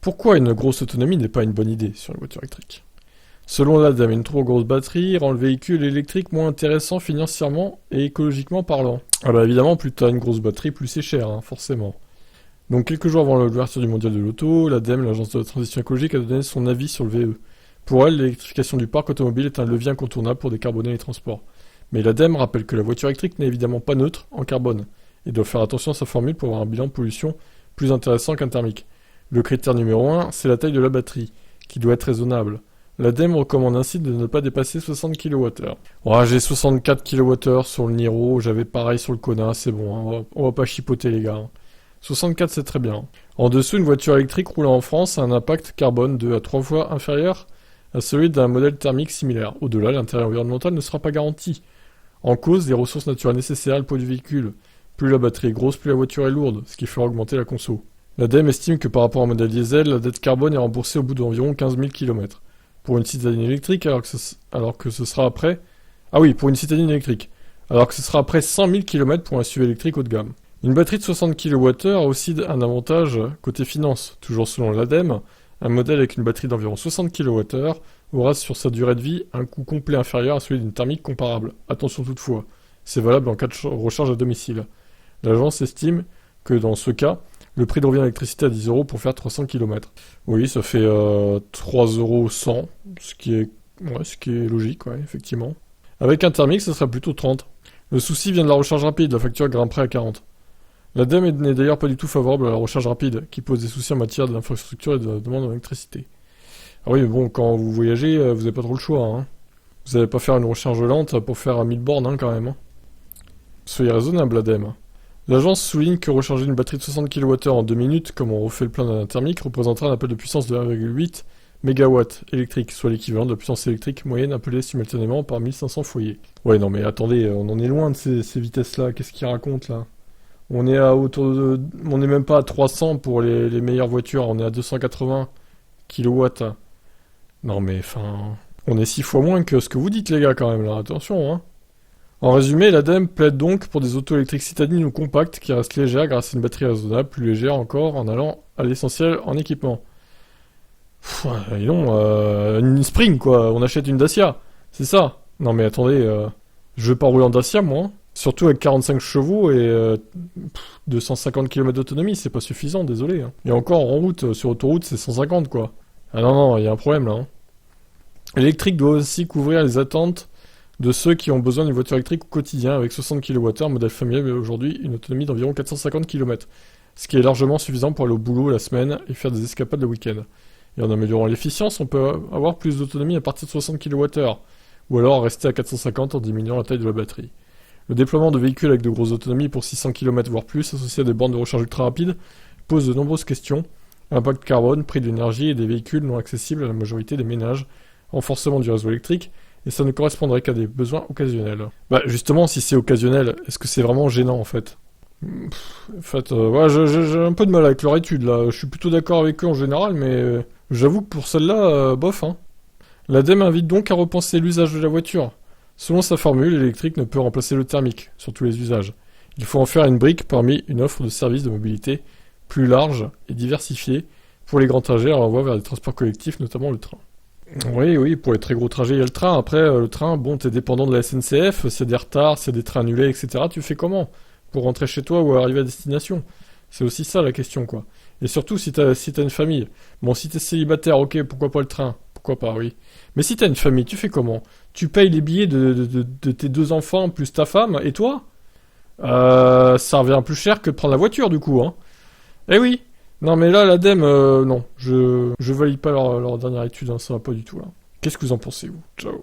Pourquoi une grosse autonomie n'est pas une bonne idée sur une voiture électrique? Selon l'ADEME, une trop grosse batterie rend le véhicule électrique moins intéressant financièrement et écologiquement parlant. Ah bah évidemment, plus t'as une grosse batterie, plus c'est cher, hein, forcément. Donc quelques jours avant l'ouverture du mondial de l'auto, l'ADEME, l'agence de la transition écologique, a donné son avis sur le VE. Pour elle, l'électrification du parc automobile est un levier incontournable pour décarboner les transports. Mais l'ADEME rappelle que la voiture électrique n'est évidemment pas neutre en carbone et doit faire attention à sa formule pour avoir un bilan de pollution plus intéressant qu'un thermique. Le critère numéro 1, c'est la taille de la batterie, qui doit être raisonnable. L'ADEME recommande ainsi de ne pas dépasser 60 kWh. Ouais, j'ai 64 kWh sur le Niro, j'avais pareil sur le Kona, c'est bon, hein, on va pas chipoter les gars. 64 c'est très bien. En dessous, une voiture électrique roulant en France a un impact carbone 2 à 3 fois inférieur à celui d'un modèle thermique similaire. Au-delà, l'intérêt environnemental ne sera pas garanti. En cause, des ressources naturelles nécessaires au poids du véhicule. Plus la batterie est grosse, plus la voiture est lourde, ce qui fera augmenter la conso. L'ADEME estime que par rapport à un modèle diesel, la dette carbone est remboursée au bout d'environ 15 000 km. Pour une citadine électrique, alors que ce sera après... Ah oui, pour une citadine électrique. Alors que ce sera après 100 000 km pour un SUV électrique haut de gamme. Une batterie de 60 kWh a aussi un avantage côté finance. Toujours selon l'ADEME, un modèle avec une batterie d'environ 60 kWh aura sur sa durée de vie un coût complet inférieur à celui d'une thermique comparable. Attention toutefois, c'est valable en cas de recharge à domicile. L'agence estime que dans ce cas, le prix de revient à l'électricité à 10 € pour faire 300 km. Oui, ça fait 3,1 €, ce qui est logique, ouais, effectivement. Avec un thermique, ça serait plutôt 30. Le souci vient de la recharge rapide, la facture grimperait à 40. L'ADEME n'est d'ailleurs pas du tout favorable à la recharge rapide, qui pose des soucis en matière de l'infrastructure et de la demande en électricité. Ah oui, mais bon, quand vous voyagez, vous n'avez pas trop le choix, hein. Vous n'allez pas faire une recharge lente pour faire 1000 bornes, hein, quand même. Hein. Soyez raisonnable, l'ADEME. L'agence souligne que recharger une batterie de 60 kWh en 2 minutes, comme on refait le plein d'un thermique, représentera un appel de puissance de 1,8 MW électrique, soit l'équivalent de la puissance électrique moyenne appelée simultanément par 1500 foyers. Ouais, non mais attendez, on en est loin de ces vitesses-là, qu'est-ce qu'ils racontent là? On est on est même pas à 300 pour les meilleures voitures, on est à 280 kW. Non mais enfin, on est 6 fois moins que ce que vous dites les gars quand même là, attention hein. En résumé, l'ADEME plaide donc pour des autos électriques citadines ou compactes qui restent légères grâce à une batterie raisonnable, plus légère encore en allant à l'essentiel en équipement. Et non, une Spring quoi, on achète une Dacia, c'est ça. Non mais attendez, je veux pas rouler en Dacia moi, surtout avec 45 chevaux et 250 km d'autonomie, c'est pas suffisant, désolé. Hein. Et encore en route, sur autoroute c'est 150 quoi. Ah non, il y a un problème là. Hein. L'électrique doit aussi couvrir les attentes de ceux qui ont besoin d'une voiture électrique au quotidien avec 60 kWh, modèle familial, mais aujourd'hui une autonomie d'environ 450 km, ce qui est largement suffisant pour aller au boulot la semaine et faire des escapades le week-end. Et en améliorant l'efficience, on peut avoir plus d'autonomie à partir de 60 kWh, ou alors rester à 450 en diminuant la taille de la batterie. Le déploiement de véhicules avec de grosses autonomies pour 600 km voire plus, associé à des bornes de recharge ultra rapides, pose de nombreuses questions. Impact carbone, prix de l'énergie et des véhicules non accessibles à la majorité des ménages, renforcement du réseau électrique, et ça ne correspondrait qu'à des besoins occasionnels. Bah justement, si c'est occasionnel, est-ce que c'est vraiment gênant en fait? En fait, ouais, j'ai un peu de mal avec leur étude là, je suis plutôt d'accord avec eux en général, mais j'avoue que pour celle-là, bof hein. L'ADEME invite donc à repenser l'usage de la voiture. Selon sa formule, l'électrique ne peut remplacer le thermique, sur tous les usages. Il faut en faire une brique parmi une offre de services de mobilité plus large et diversifiée. Pour les grands trajets, on renvoie vers des transports collectifs, notamment le train. Oui, pour les très gros trajets, il y a le train. Après, le train, bon, t'es dépendant de la SNCF, s'il y a des retards, s'il y a des trains annulés, etc., tu fais comment? Pour rentrer chez toi ou arriver à destination? C'est aussi ça la question, quoi. Et surtout, si t'as une famille. Bon, si t'es célibataire, ok, pourquoi pas le train? Pourquoi pas, oui. Mais si t'as une famille, tu fais comment? Tu payes les billets de tes 2 enfants plus ta femme, et toi? Ça revient plus cher que de prendre la voiture, du coup, hein. Eh oui! Non mais là, l'ADEME, non, je valide pas leur dernière étude, hein, ça va pas du tout là. Qu'est-ce que vous en pensez vous? Ciao.